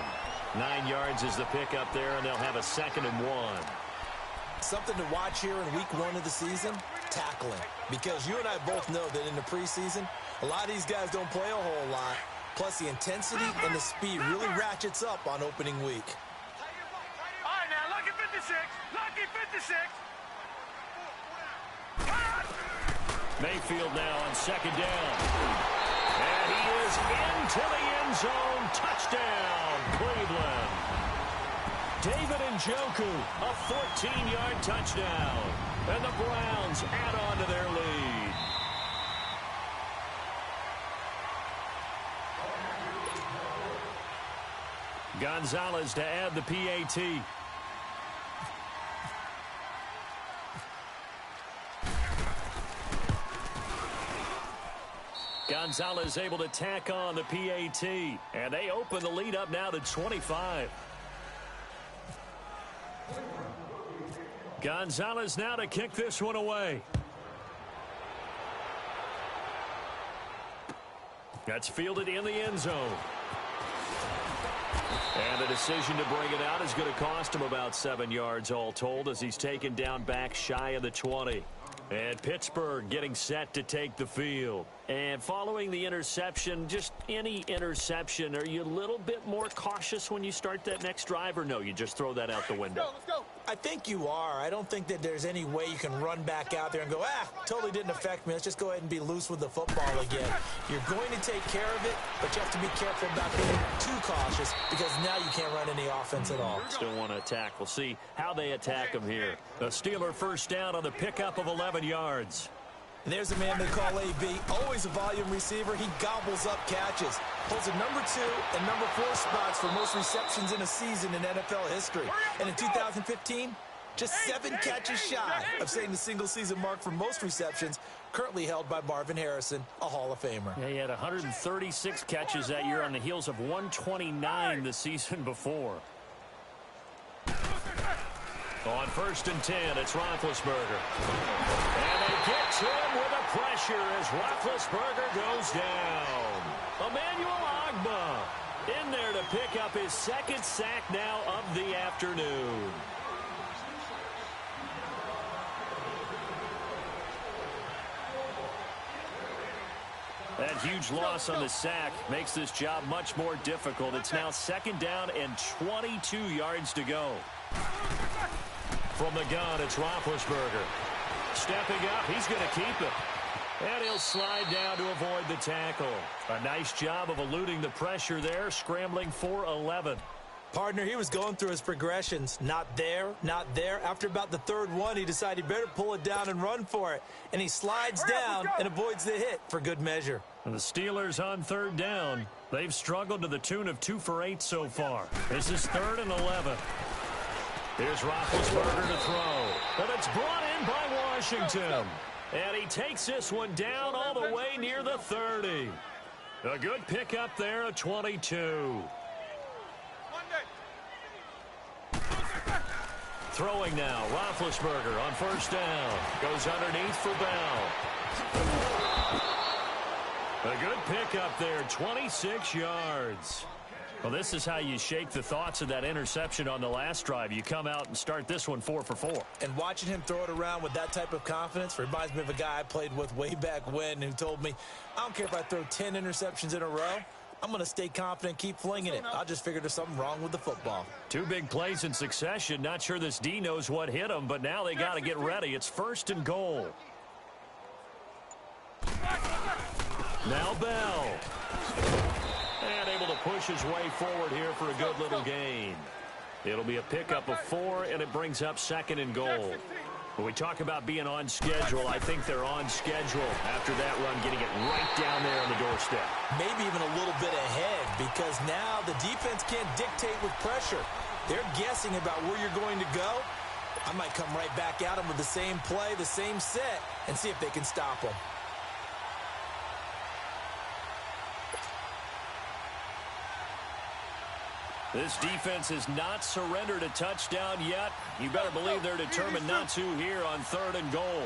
Speaker 2: 9 yards is the pickup there, and they'll have a 2nd and 1.
Speaker 3: Something to watch here in week 1 of the season, tackling. Because you and I both know that in the preseason, a lot of these guys don't play a whole lot. Plus, the intensity and the speed really ratchets up on opening week.
Speaker 4: All right, now, lucky 56. Lucky 56.
Speaker 2: Mayfield now on 2nd down. And he is into the end zone. Touchdown, Cleveland. David Njoku, a 14-yard touchdown. And the Browns add on to their lead. Gonzalez to add the PAT. Gonzalez able to tack on the PAT. And they open the lead up now to 25. Gonzalez now to kick this one away. That's fielded in the end zone. And the decision to bring it out is going to cost him about 7 yards all told as he's taken down back shy of the 20. And Pittsburgh getting set to take the field. And following the interception, just any interception, are you a little bit more cautious when you start that next drive, or no, you just throw that out the window?
Speaker 3: Let's go. I think you are. I don't think that there's any way you can run back out there and go, totally didn't affect me. Let's just go ahead and be loose with the football again. You're going to take care of it, but you have to be careful about being too cautious because now you can't run any offense at all.
Speaker 2: Still want to attack. We'll see how they attack him here. The Steeler first down on the pickup of 11 yards.
Speaker 3: And there's a man they call AB, always a volume receiver. He gobbles up catches. Holds a number 2 and number 4 spots for most receptions in a season in NFL history. And in 2015, just 7 catches shy of setting the single-season mark for most receptions, currently held by Marvin Harrison, a Hall of Famer.
Speaker 2: Yeah, he had 136 catches that year on the heels of 129 the season before. On 1st and 10, it's Roethlisberger. And they get to him with a pressure as Roethlisberger goes down. Emmanuel Ogbah in there to pick up his 2nd sack now of the afternoon. That huge loss on the sack makes this job much more difficult. It's now 2nd down and 22 yards to go. From the gun, it's Roethlisberger. Stepping up, he's going to keep it. And he'll slide down to avoid the tackle. A nice job of eluding the pressure there, scrambling for 11.
Speaker 3: Partner, he was going through his progressions. Not there, not there. After about the 3rd one, he decided he better pull it down and run for it. And he slides down and avoids the hit for good measure.
Speaker 2: And the Steelers on 3rd down. They've struggled to the tune of 2 for 8 so far. This is 3rd and 11. Here's Roethlisberger to throw. And it's brought in by Washington. And he takes this one down all the way near the 30. A good pickup there at 22. Throwing now, Roethlisberger on 1st down. Goes underneath for Bell. A good pickup there, 26 yards. Well, this is how you shake the thoughts of that interception on the last drive. You come out and start this one 4 for 4.
Speaker 3: And watching him throw it around with that type of confidence reminds me of a guy I played with way back when who told me, I don't care if I throw 10 interceptions in a row. I'm going to stay confident, keep flinging it. I'll just figure there's something wrong with the football.
Speaker 2: 2 big plays in succession. Not sure this D knows what hit him, but now they got to get ready. It's 1st and goal. Now Bell. And able to push his way forward here for a good little gain. It'll be a pickup of 4, and it brings up 2nd and goal. When we talk about being on schedule, I think they're on schedule after that run, getting it right down there on the doorstep.
Speaker 3: Maybe even a little bit ahead because now the defense can't dictate with pressure. They're guessing about where you're going to go. I might come right back at them with the same play, the same set, and see if they can stop them.
Speaker 2: This defense has not surrendered a touchdown yet. You better believe they're determined not to here on 3rd and goal.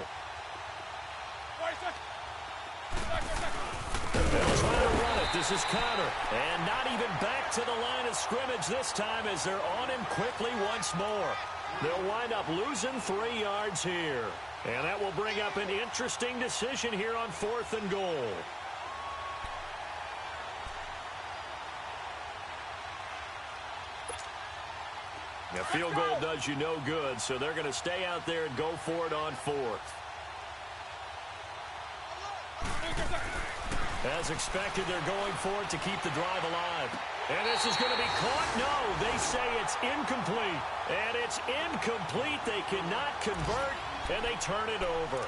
Speaker 2: They'll try to run it. This is Connor. And not even back to the line of scrimmage this time as they're on him quickly once more. They'll wind up losing 3 yards here. And that will bring up an interesting decision here on 4th and goal. A field goal does you no good, so they're going to stay out there and go for it on 4th. As expected, they're going for it to keep the drive alive. And this is going to be caught. No, they say it's incomplete. And it's incomplete. They cannot convert, and they turn it over.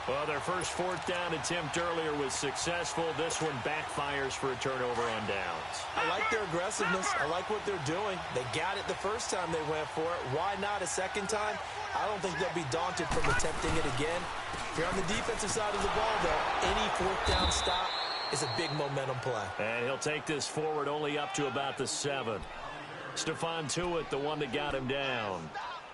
Speaker 2: Well, their first 4th down attempt earlier was successful. This one backfires for a turnover on downs.
Speaker 3: I like their aggressiveness. I like what they're doing. They got it the first time they went for it. Why not a second time? I don't think they'll be daunted from attempting it again. If you're on the defensive side of the ball, though, any 4th down stop is a big momentum play.
Speaker 2: And he'll take this forward only up to about the 7. Stephon Tuitt, the one that got him down.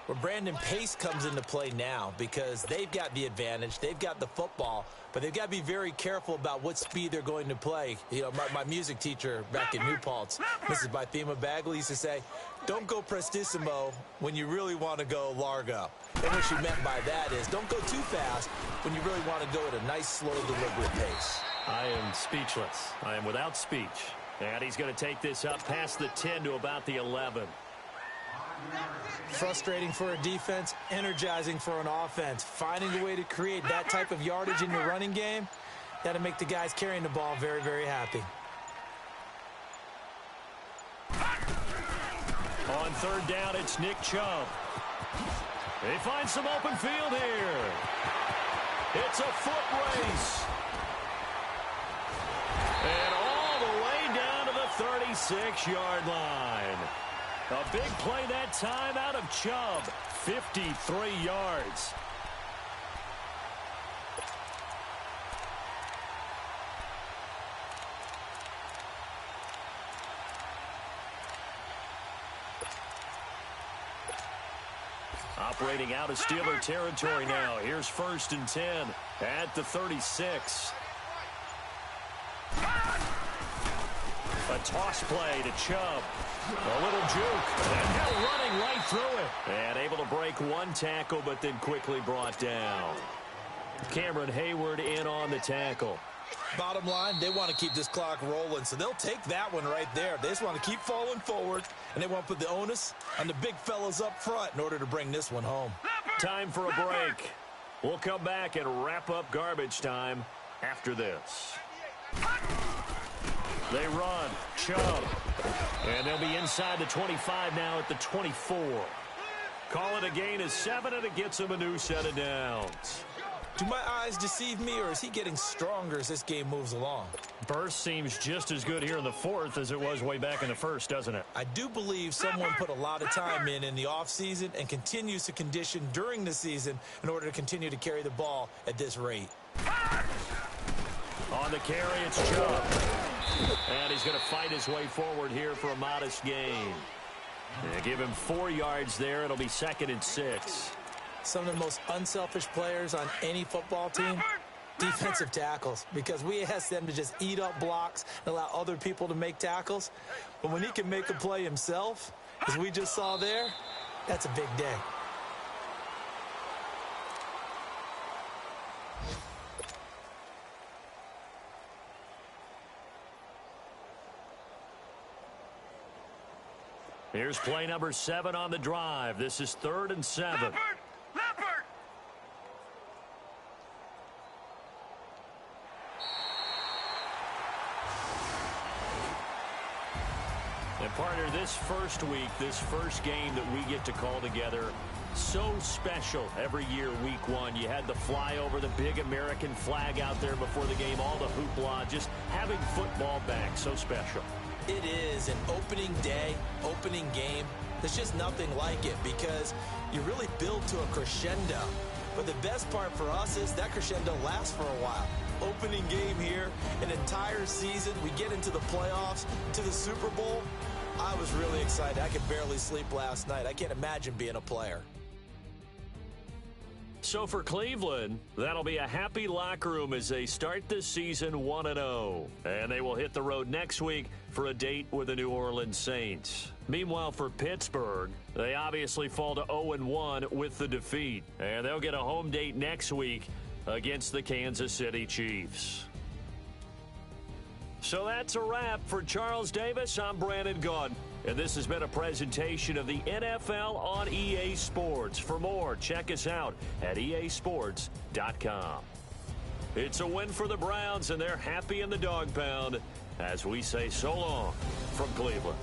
Speaker 3: Well, Brandon, pace comes into play now because they've got the advantage. They've got the football, but they've got to be very careful about what speed they're going to play. You know, my music teacher back in New Paltz, Mrs. Bythema Bagley, used to say, don't go prestissimo when you really want to go largo. And what she meant by that is don't go too fast when you really want to go at a nice, slow, deliberate pace.
Speaker 2: I am speechless. I am without speech. And he's going to take this up past the 10 to about the 11.
Speaker 3: Frustrating for a defense, energizing for an offense. Finding a way to create that type of yardage in your running game, that'll make the guys carrying the ball very, very happy.
Speaker 2: On third down, it's Nick Chubb. They find some open field here. It's a foot race. And all the way down to the 36-yard line. A big play that time out of Chubb. 53 yards. Operating out of Steeler territory now. Here's 1st and 10 at the 36. A toss play to Chubb. A little juke. And now running right through it. And able to break one tackle, but then quickly brought down. Cameron Hayward in on the tackle.
Speaker 3: Bottom line, they want to keep this clock rolling, so they'll take that one right there. They just want to keep falling forward, and they want to put the onus on the big fellas up front in order to bring this one home.
Speaker 2: Time for a break. We'll come back and wrap up garbage time after this. They run. Chubb. And they'll be inside the 25 now at the 24. Call it a gain of 7, and it gets them a new set of downs.
Speaker 3: Do my eyes deceive me, or is he getting stronger as this game moves along?
Speaker 2: Burst seems just as good here in the 4th as it was way back in the 1st, doesn't it?
Speaker 3: I do believe someone put a lot of time in the offseason and continues to condition during the season in order to continue to carry the ball at this rate.
Speaker 2: On the carry, it's Chubb. And he's going to fight his way forward here for a modest gain. They give him 4 yards there. It'll be 2nd and 6.
Speaker 3: Some of the most unselfish players on any football team, defensive tackles, because we ask them to just eat up blocks and allow other people to make tackles. But when he can make a play himself, as we just saw there, that's a big day.
Speaker 2: Here's play number 7 on the drive. This is 3rd and 7. And partner, this first week, this first game that we get to call together, so special every year, week 1. You had the flyover, the big American flag out there before the game, all the hoopla, just having football back, so special.
Speaker 3: It is an opening day, opening game. There's just nothing like it because you really build to a crescendo. But the best part for us is that crescendo lasts for a while. Opening game here, an entire season. We get into the playoffs, to the Super Bowl. I was really excited. I could barely sleep last night. I can't imagine being a player.
Speaker 2: So for Cleveland, that'll be a happy locker room as they start this season 1-0. And they will hit the road next week for a date with the New Orleans Saints. Meanwhile, for Pittsburgh, they obviously fall to 0-1 with the defeat. And they'll get a home date next week against the Kansas City Chiefs. So that's a wrap. For Charles Davis, I'm Brandon Gunn. And this has been a presentation of the NFL on EA Sports. For more, check us out at easports.com. It's a win for the Browns, and they're happy in the dog pound as we say so long from Cleveland.